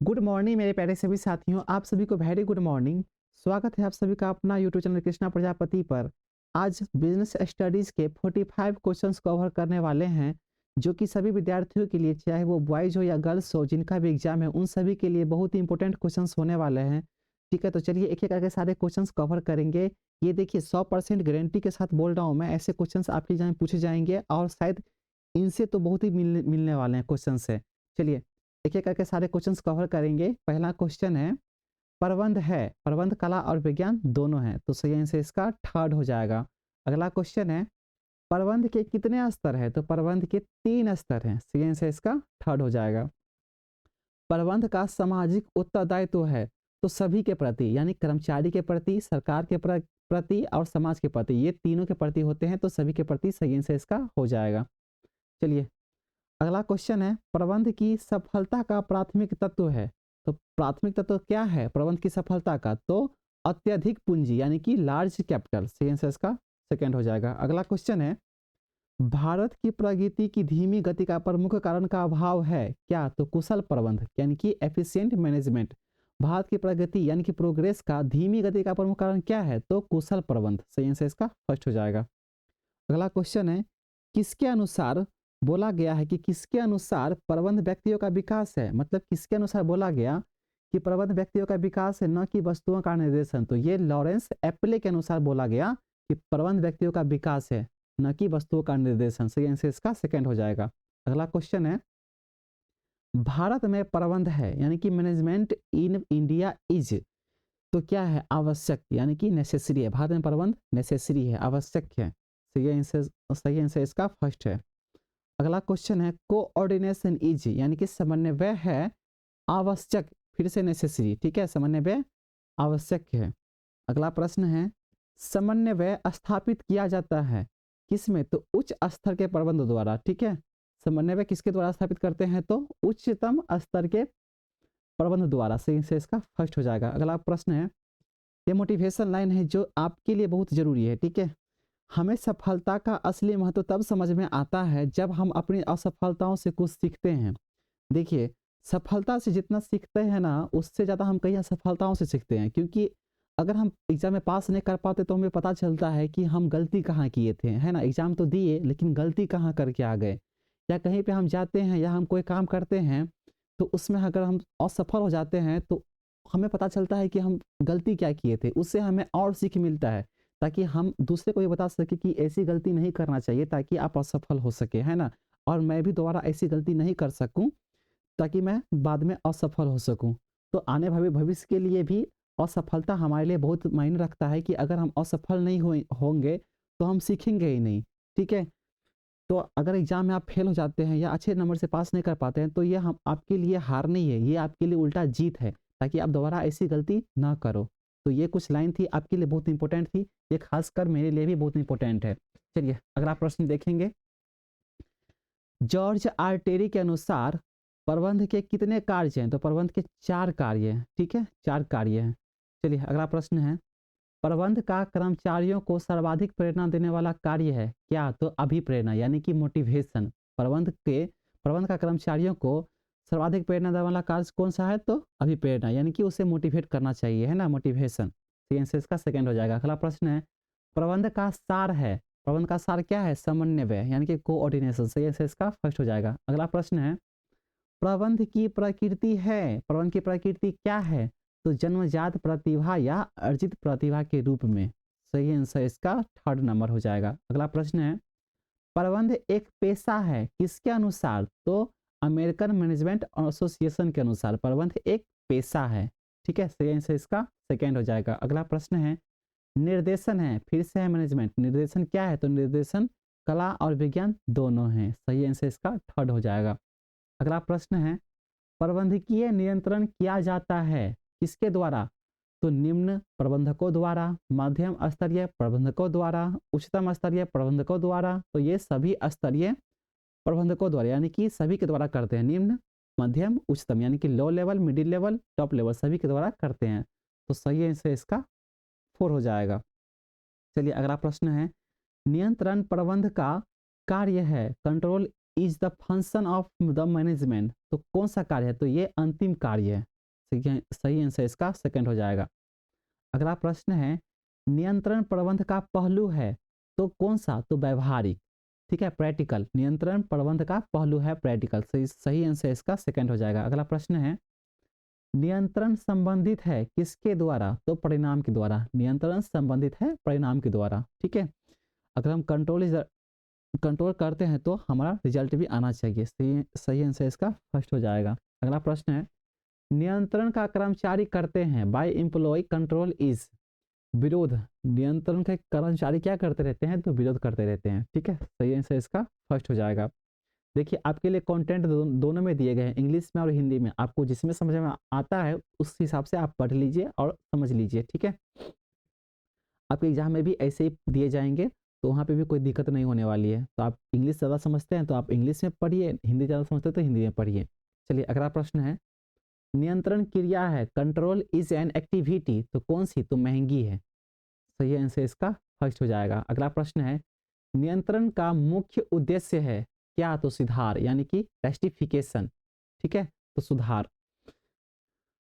Good morning मेरे प्यारे सभी साथियों, आप सभी को वेरी गुड मॉर्निंग। स्वागत है आप सभी का अपना यूट्यूब चैनल कृष्णा प्रजापति पर। आज बिजनेस स्टडीज़ के 45 क्वेश्चंस कवर करने वाले हैं, जो कि सभी विद्यार्थियों के लिए, चाहे वो बॉयज़ हो या गर्ल्स हो, जिनका भी एग्जाम है, उन सभी के लिए बहुत ही इंपॉर्टेंट क्वेश्चंस होने वाले हैं। ठीक है, तो चलिए एक-एक करके सारे क्वेश्चंस कवर करेंगे। ये देखिए 100% गारंटी के साथ बोल रहा हूँ मैं, ऐसे क्वेश्चंस आपके एग्जाम में पूछे जाएँगे और शायद इनसे तो बहुत ही मिलने मिलने वाले हैं क्वेश्चन से। चलिए एक-एक करके सारे क्वेश्चंस कवर करेंगे। पहला क्वेश्चन है, प्रबंध है, प्रबंध कला और विज्ञान दोनों हैं, तो सही आंसर इसका थर्ड हो जाएगा। अगला क्वेश्चन है, प्रबंध के कितने स्तर हैं? तो प्रबंध के 3 स्तर हैं, सही आंसर इसका थर्ड हो जाएगा। प्रबंध का सामाजिक उत्तरदायित्व है, तो सभी के प्रति यानी कर्मचारी के प्रति, सरकार के प्रति और समाज के प्रति, ये तीनों के प्रति होते हैं, तो सभी के प्रति सही आंसर इसका हो जाएगा। चलिए अगला क्वेश्चन है, प्रबंध की सफलता का प्राथमिक तत्व है, तो प्राथमिक तत्व क्या है प्रबंध की सफलता का? तो अत्यधिक पूंजी यानी कि लार्ज कैपिटल, सही आंसर इसका सेकंड हो जाएगा। अगला क्वेश्चन है, भारत की प्रगति की धीमी गति का प्रमुख कारण का अभाव है क्या? तो कुशल प्रबंध यानी कि एफिशिएंट मैनेजमेंट। भारत की प्रगति यानी कि प्रोग्रेस का धीमी गति का प्रमुख कारण क्या है? तो कुशल प्रबंध, सही आंसर इसका फर्स्ट हो जाएगा। अगला क्वेश्चन है, किसके अनुसार बोला गया है कि किसके अनुसार प्रबंध व्यक्तियों का विकास है? मतलब किसके अनुसार बोला गया कि प्रबंध व्यक्तियों का विकास है, न कि वस्तुओं का निर्देशन? तो ये लॉरेंस एप्ले के अनुसार बोला गया कि प्रबंध व्यक्तियों का विकास है, न कि वस्तुओं का निर्देशन। सही आंसर इसका सेकंड हो जाएगा। अगला क्वेश्चन है, भारत में प्रबंध है यानी कि मैनेजमेंट इन इंडिया इज, तो क्या है? आवश्यक यानी कि नेसेसरी है। भारत में प्रबंध नेसेसरी है, आवश्यक है। सही आंसर इसका फर्स्ट है। अगला क्वेश्चन है, कोऑर्डिनेशन इज यानी कि समन्वय है, आवश्यक, फिर से नेसेसरी, ठीक है, समन्वय आवश्यक है। अगला प्रश्न है, समन्वय स्थापित किया जाता है किसमें? तो उच्च स्तर के प्रबंध द्वारा, ठीक है। समन्वय किसके द्वारा स्थापित करते हैं? तो उच्चतम स्तर के प्रबंध द्वारा, सही से इसका फर्स्ट हो जाएगा। अगला प्रश्न है, ये मोटिवेशन लाइन है जो आपके लिए बहुत जरूरी है, ठीक है। हमें सफलता का असली महत्व तब समझ में आता है जब हम अपनी असफलताओं से कुछ सीखते हैं। देखिए, सफलता से जितना सीखते हैं ना, उससे ज़्यादा हम कई असफलताओं से सीखते हैं, क्योंकि अगर हम एग्जाम में पास नहीं कर पाते तो हमें पता चलता है कि हम गलती कहाँ किए थे, है ना। एग्जाम तो दिए लेकिन गलती कहाँ करके आ गए। या कहीं पे हम जाते हैं या हम कोई काम करते हैं, तो उसमें अगर हम असफल हो जाते हैं तो हमें पता चलता है कि हम गलती क्या किए थे, उससे हमें और सीख मिलता है, ताकि हम दूसरे को ये बता सके कि ऐसी गलती नहीं करना चाहिए, ताकि आप असफल हो सके, है ना। और मैं भी दोबारा ऐसी गलती नहीं कर सकूं, ताकि मैं बाद में असफल हो सकूं। तो आने वाले भविष्य के लिए भी असफलता हमारे लिए बहुत मायने रखता है, कि अगर हम असफल नहीं होंगे तो हम सीखेंगे ही नहीं, ठीक है। तो अगर एग्जाम में आप फेल हो जाते हैं या अच्छे नंबर से पास नहीं कर पाते हैं, तो ये हम आपके लिए हार नहीं है, ये आपके लिए उल्टा जीत है, ताकि आप दोबारा ऐसी गलती ना करो। तो ये कुछ लाइन थी, आपके लिए बहुत इंपॉर्टेंट थी, ये खासकर मेरे लिए भी बहुत इंपॉर्टेंट है। चलिए अगला प्रश्न देखेंगे। जॉर्ज आर टेरी के अनुसार प्रबंध के कितने कार्य हैं? तो प्रबंध के 4 कार्य हैं, ठीक है, 4 कार्य हैं। चलिए अगला प्रश्न है, प्रबंध का कर्मचारियों को सर्वाधिक प्रेरणा देने वाला कार्य है क्या? तो अभिप्रेरणा यानी कि मोटिवेशन। प्रबंध का कर्मचारियों को सर्वाधिक प्रेरणा देने वाला कार्य कौन सा है? तो अभिप्रेरणा यानी कि उसे मोटिवेट करना चाहिए, है ना, मोटिवेशन। तो आंसर इसका सेकंड हो जाएगा। अगला प्रश्न है, प्रबंध का सार है, प्रबंध का सार क्या है? समन्वय यानी कि कोऑर्डिनेशन। सही आंसर इसका फर्स्ट हो जाएगा। अगला प्रश्न है, प्रबंध की प्रकृति है, प्रबंध की प्रकृति क्या है? तो जन्मजात प्रतिभा या अर्जित प्रतिभा के रूप में। सही आंसर इसका थर्ड नंबर हो जाएगा। अगला प्रश्न है, प्रबंध एक पेशा है किसके अनुसार? तो अमेरिकन मैनेजमेंट एसोसिएशन के अनुसार प्रबंध एक पेशा है, ठीक है। सही आंसर इसका सेकेंड हो जाएगा। अगला प्रश्न है, निर्देशन है, फिर से है मैनेजमेंट, निर्देशन क्या है? तो निर्देशन कला और विज्ञान दोनों हैं। सही आंसर इसका थर्ड हो जाएगा। अगला प्रश्न है, प्रबंधकीय नियंत्रण किया जाता है किसके द्वारा? तो निम्न प्रबंधकों द्वारा, मध्यम स्तरीय प्रबंधकों द्वारा, उच्चतम स्तरीय प्रबंधकों द्वारा। तो ये सभी स्तरीय प्रबंधकों द्वारा यानी कि सभी के द्वारा करते हैं। निम्न, मध्यम, उच्चतम यानी कि low level, middle level, top level, सभी के द्वारा करते हैं। तो सही आंसर इसका 4 हो जाएगा। चलिए अगला प्रश्न है, नियंत्रण प्रबंध का कार्य है, control is the function of the management, तो कौन सा कार्य है, तो ये अंतिम कार्य है। सही आंसर इसका सेकंड हो जाएगा। अगला प्रश्न है नियंत्रण प्रबंध का पहलू है तो कौन सा, तो व्यवहारिक, ठीक है, प्रैक्टिकल। नियंत्रण प्रबंध का पहलू है प्रैक्टिकल। सही आंसर इसका सेकंड हो जाएगा। अगला प्रश्न है नियंत्रण संबंधित है किसके द्वारा, तो परिणाम के द्वारा। नियंत्रण संबंधित है परिणाम के द्वारा, ठीक है। अगर हम कंट्रोल करते हैं तो हमारा रिजल्ट भी आना चाहिए। सही आंसर इसका फर्स्ट हो जाएगा। अगला प्रश्न है नियंत्रण का कर्मचारी करते हैं, बाय एम्प्लॉय कंट्रोल इज, विरोध। नियंत्रण के कर्मचारी क्या करते रहते हैं, तो विरोध करते रहते हैं, ठीक है। सही आंसर इसका फर्स्ट हो जाएगा। देखिए आपके लिए कंटेंट दोनों में दिए गए हैं, इंग्लिश में और हिंदी में। आपको जिसमें समझ में आता है उस हिसाब से आप पढ़ लीजिए और समझ लीजिए, ठीक है। आपके एग्जाम में भी ऐसे ही दिए जाएंगे, तो वहाँ पे भी कोई दिक्कत नहीं होने वाली है। तो आप इंग्लिश ज़्यादा समझते हैं तो आप इंग्लिश में पढ़िए, हिंदी ज़्यादा समझते हैं तो हिंदी में पढ़िए। चलिए अगला प्रश्न है नियंत्रण क्रिया है, कंट्रोल इज एन एक्टिविटी, तो कौन सी, तो महंगी है। सही आंसर इसका फर्स्ट हो जाएगा। अगला प्रश्न है नियंत्रण का मुख्य उद्देश्य है क्या, तो सुधार, यानी कि रेक्टिफिकेशन, ठीक है, तो सुधार।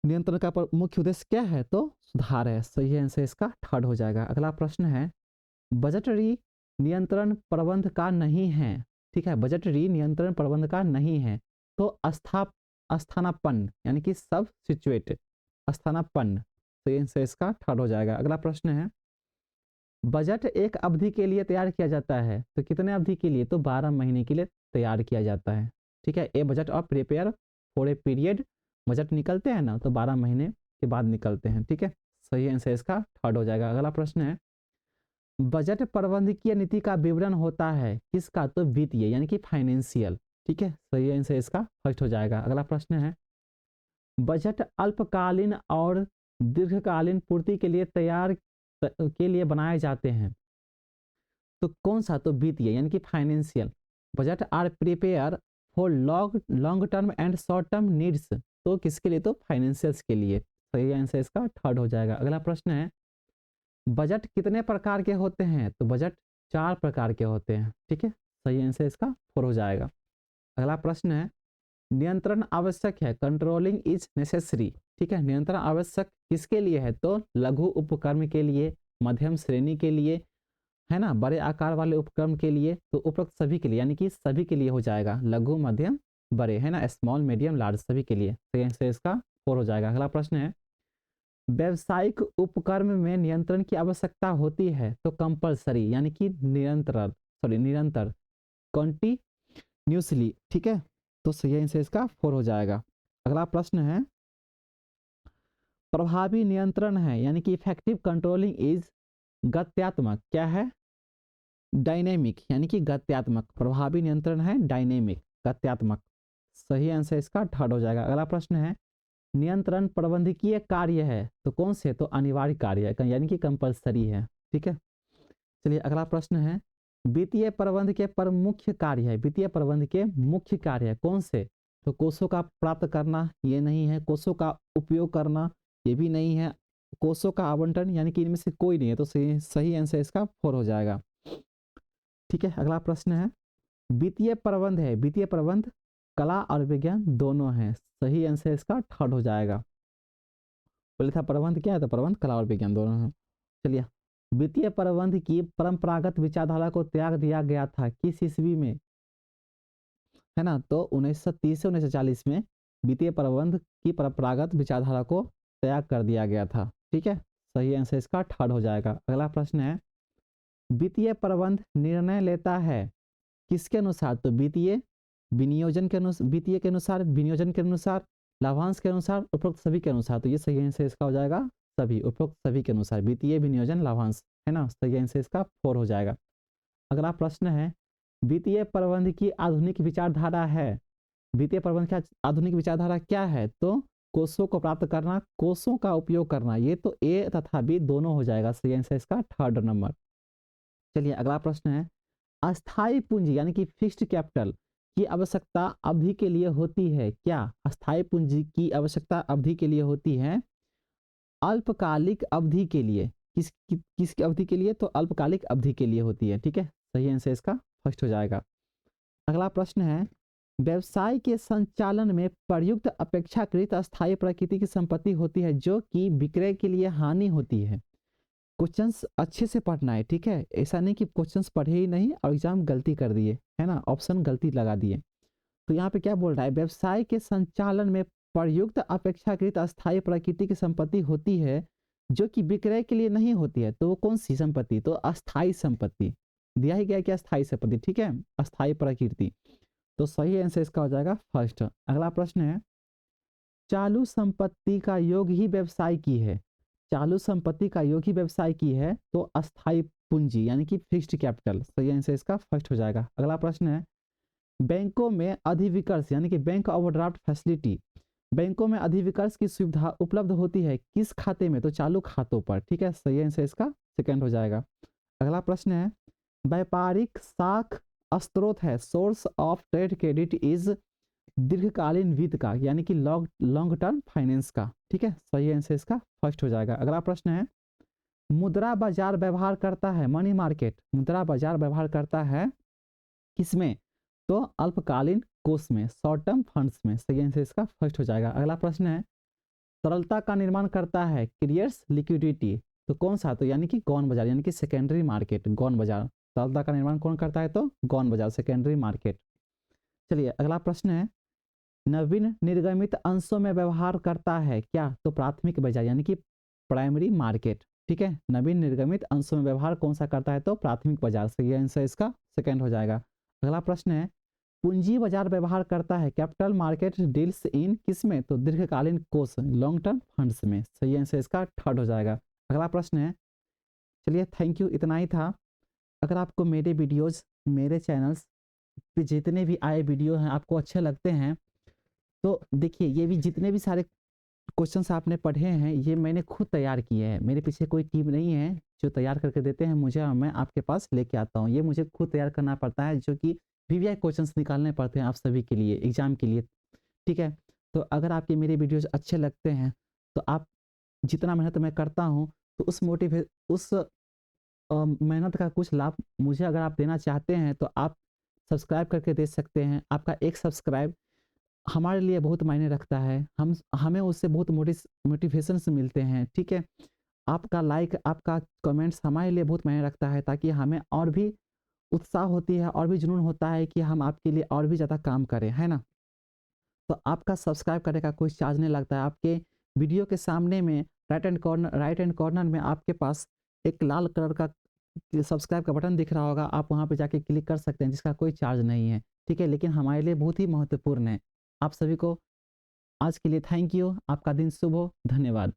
नियंत्रण का मुख्य उद्देश्य क्या है, तो सुधार है। सही आंसर इसका थर्ड हो जाएगा। अगला प्रश्न है बजटरी नियंत्रण प्रबंध का नहीं है, ठीक है, बजटरी नियंत्रण प्रबंध का नहीं है, तो स्थानापन्न, यानी कि सब सिचुएट, स्थानापन्न। सही आंसर इसका थर्ड हो जाएगा। अगला प्रश्न है बजट एक अवधि के लिए तैयार किया जाता है, तो कितने अवधि के लिए, तो 12 महीने के लिए तैयार किया जाता है, ठीक है। ए बजट और prepare for a period, budget निकलते हैं ना तो 12 महीने के बाद निकलते हैं, ठीक है। सही आंसर इसका थर्ड हो जाएगा। अगला प्रश्न है बजट प्रबंधकीय नीति का विवरण होता है किसका, तो वित्तीय, यानी कि फाइनेंशियल, ठीक है। सही आंसर इसका फर्स्ट हो जाएगा। अगला प्रश्न है बजट अल्पकालीन और दीर्घकालीन पूर्ति के लिए के लिए बनाए जाते हैं, तो कौन सा, तो वित्तीय, यानी कि financial. Budget are prepare for long term and short term needs, तो किसके लिए, तो फाइनेंशियल्स के लिए। सही आंसर इसका थर्ड हो जाएगा। अगला प्रश्न है बजट कितने प्रकार के होते हैं, तो बजट 4 प्रकार के होते हैं, ठीक है। सही आंसर इसका 4 हो जाएगा। अगला प्रश्न है नियंत्रण आवश्यक है, कंट्रोलिंग इज नेसेसरी, ठीक है। नियंत्रण आवश्यक किसके लिए है, तो लघु उपक्रम के लिए, मध्यम श्रेणी के लिए, है ना, बड़े आकार वाले उपक्रम के लिए, तो उपरोक्त सभी के लिए, यानी कि सभी के लिए हो जाएगा, लघु मध्यम बड़े, है ना, स्मॉल मीडियम लार्ज, सभी के लिए। सही आंसर इसका 4 हो जाएगा। अगला प्रश्न है व्यावसायिक उपक्रम में नियंत्रण की आवश्यकता होती है, तो कंपलसरी, यानी कि निरंतर, कंटिन्यूसली, ठीक है। तो सही आंसर इसका 4 हो जाएगा। अगला प्रश्न है प्रभावी नियंत्रण है, यानी कि इफेक्टिव कंट्रोलिंग इज गत्यात्मक, क्या है, डायनेमिक, यानी कि गत्यात्मक। प्रभावी नियंत्रण है डायनेमिक, गत्यात्मक। सही आंसर इसका थर्ड हो जाएगा। अगला प्रश्न है नियंत्रण प्रबंधकीय कार्य है, तो कौन से, तो अनिवार्य कार्य है, यानी कि कंपलसरी है, ठीक है। चलिए अगला प्रश्न है वित्तीय प्रबंध के प्रमुख कार्य है, वित्तीय प्रबंध के मुख्य कार्य है, कौन से, तो कोषों का प्राप्त करना, ये नहीं है, कोषों का उपयोग करना, ये भी नहीं है, कोषों का आवंटन, यानी कि इनमें से कोई नहीं है, तो सही आंसर इसका 4 हो जाएगा, ठीक है। अगला प्रश्न है वित्तीय प्रबंध है, वित्तीय प्रबंध कला और विज्ञान दोनों है, सही आंसर इसका थर्ड हो जाएगा। बोले था प्रबंध क्या है, तो प्रबंध कला और विज्ञान दोनों है। चलिए वित्तीय प्रबंध की परंपरागत विचारधारा को त्याग दिया गया था किस ईस्वी में, है ना, तो 1930 से 1940 में वित्तीय प्रबंध की परंपरागत विचारधारा को त्याग कर दिया गया था, ठीक है। सही आंसर इसका थर्ड हो जाएगा। अगला प्रश्न है वित्तीय प्रबंध निर्णय लेता है किसके अनुसार, तो वित्तीय विनियोजन के अनुसार, वित्तीय के अनुसार, विनियोजन के अनुसार, लाभांश के अनुसार, उपरोक्त सभी के अनुसार, तो ये सही आंसर इसका हो जाएगा सभी, उपरोक्त सभी के अनुसार, वित्तीय विनियोजन लाभांश, है ना। सही आंसर इसका 4 हो जाएगा। अगला प्रश्न है वित्तीय प्रबंध की आधुनिक विचारधारा है, वित्तीय प्रबंध की आधुनिक विचारधारा क्या है, तो कोषों को प्राप्त करना, कोषों का उपयोग करना, ये तो ए तथा बी दोनों हो जाएगा। सही आंसर इसका थर्ड नंबर। चलिए अगला प्रश्न है अस्थाई पूंजी, यानी कि फिक्स्ड कैपिटल की आवश्यकता अवधि के लिए होती है क्या, अस्थाई पूंजी की आवश्यकता अवधि के लिए होती है, अल्पकालिक अवधि के लिए, किस अवधि के लिए, तो अल्पकालिक अवधि के लिए होती है, ठीक है। सही आंसर इसका फर्स्ट हो जाएगा। अगला प्रश्न है, व्यवसाय के संचालन में प्रयुक्त अपेक्षाकृत अस्थायी प्रकृति की संपत्ति होती है जो कि विक्रय के लिए हानि होती है। क्वेश्चंस अच्छे से पढ़ना है, ठीक है, ऐसा नहीं कि क्वेश्चंस पढ़े ही नहीं और एग्जाम गलती कर दिए, है ना, ऑप्शन गलती लगा दिए। तो यहाँ पे क्या बोल रहा है, व्यवसाय के संचालन में प्रयुक्त अपेक्षाकृत अस्थायी प्रकृति की संपत्ति होती है जो कि विक्रय के लिए नहीं होती है। तो वो कौन सी संपत्ति, तो अस्थायी संपत्ति दिया ही गया कि अस्थायी संपत्ति, ठीक है, अस्थायी प्रकृति। तो सही आंसर इसका हो जाएगा फर्स्ट। अगला प्रश्न है, चालू संपत्ति का योग ही व्यवसाय की है। चालू संपत्ति का योग ही व्यवसाय की है तो अस्थायी पूंजी यानी कि फिक्स्ड कैपिटल, सही आंसर इसका फर्स्ट हो जाएगा। अगला प्रश्न है, बैंकों में अधिविकर्ष यानी कि बैंक ओवरड्राफ्ट फैसिलिटी, बैंकों में अधिविकर्ष की सुविधा उपलब्ध होती है किस खाते में, तो चालू खातों पर, ठीक है, सही आंसर इसका सेकंड हो जाएगा। अगला प्रश्न है, व्यापारिक साख स्रोत है, source of trade credit is दीर्घकालीन वित्त का यानी कि लॉन्ग टर्म फाइनेंस का, ठीक है, सही आंसर इसका फर्स्ट हो जाएगा। अगला प्रश्न है, मुद्रा बाजार व्यवहार करता है, मनी मार्केट मुद्रा बाजार व्यवहार करता है किसमें, तो अल्पकालीन कोष में, शॉर्ट टर्म फंड्स में, सही आंसर इसका फर्स्ट हो जाएगा। अगला प्रश्न है, तरलता का निर्माण करता है, क्रिएट्स लिक्विडिटी, तो कौन सा, तो यानी कि गौण बाजार यानी कि सेकेंडरी मार्केट, गौण बाजार, तरलता का निर्माण कौन करता है, तो गौण बाजार, सेकेंडरी मार्केट। चलिए अगला प्रश्न है, नवीन निर्गमित अंशों में व्यवहार करता है क्या, तो प्राथमिक बाजार यानी कि प्राइमरी मार्केट, ठीक है, नवीन निर्गमित अंशों में व्यवहार कौन सा करता है, तो प्राथमिक बाजार, सही आंसर इसका सेकंड हो जाएगा। अगला प्रश्न है, पूंजी बाजार व्यवहार करता है, कैपिटल मार्केट डील्स इन किसमें, तो दीर्घकालीन कोष, लॉन्ग टर्म फंड्स में, सही आंसर इसका थर्ड हो जाएगा। अगला प्रश्न है, चलिए थैंक यू, इतना ही था। अगर आपको मेरे वीडियोज, मेरे चैनल्स पे जितने भी आए वीडियो हैं आपको अच्छे लगते हैं तो देखिए, ये भी जितने भी सारे क्वेश्चंस आपने पढ़े हैं ये मैंने खुद तैयार किए हैं, मेरे पीछे कोई टीम नहीं है जो तैयार करके देते हैं मुझे और मैं आपके पास लेके आता हूँ, ये मुझे खुद तैयार करना पड़ता है, जो कि वीवीआई क्वेश्चंस निकालने पड़ते हैं आप सभी के लिए एग्जाम के लिए, ठीक है। तो अगर आपके मेरे वीडियोज अच्छे लगते हैं तो आप, जितना मेहनत मैं करता हूँ तो उस मेहनत का कुछ लाभ मुझे अगर आप देना चाहते हैं तो आप सब्सक्राइब करके दे सकते हैं। आपका एक सब्सक्राइब हमारे लिए बहुत मायने रखता है, हमें उससे बहुत मोटिवेशन से मिलते हैं, ठीक है। आपका लाइक, आपका कमेंट्स हमारे लिए बहुत मायने रखता है, ताकि हमें और भी उत्साह होती है और भी जुनून होता है कि हम आपके लिए और भी ज़्यादा काम करें, है ना। तो आपका सब्सक्राइब करने का कोई चार्ज नहीं लगता है। आपके वीडियो के सामने में राइट हैंड कॉर्नर में आपके पास एक लाल कलर का सब्सक्राइब का बटन दिख रहा होगा, आप वहाँ पे जाके क्लिक कर सकते हैं, जिसका कोई चार्ज नहीं है, ठीक है, लेकिन हमारे लिए बहुत ही महत्वपूर्ण है। आप सभी को आज के लिए थैंक यू, आपका दिन शुभ हो, धन्यवाद।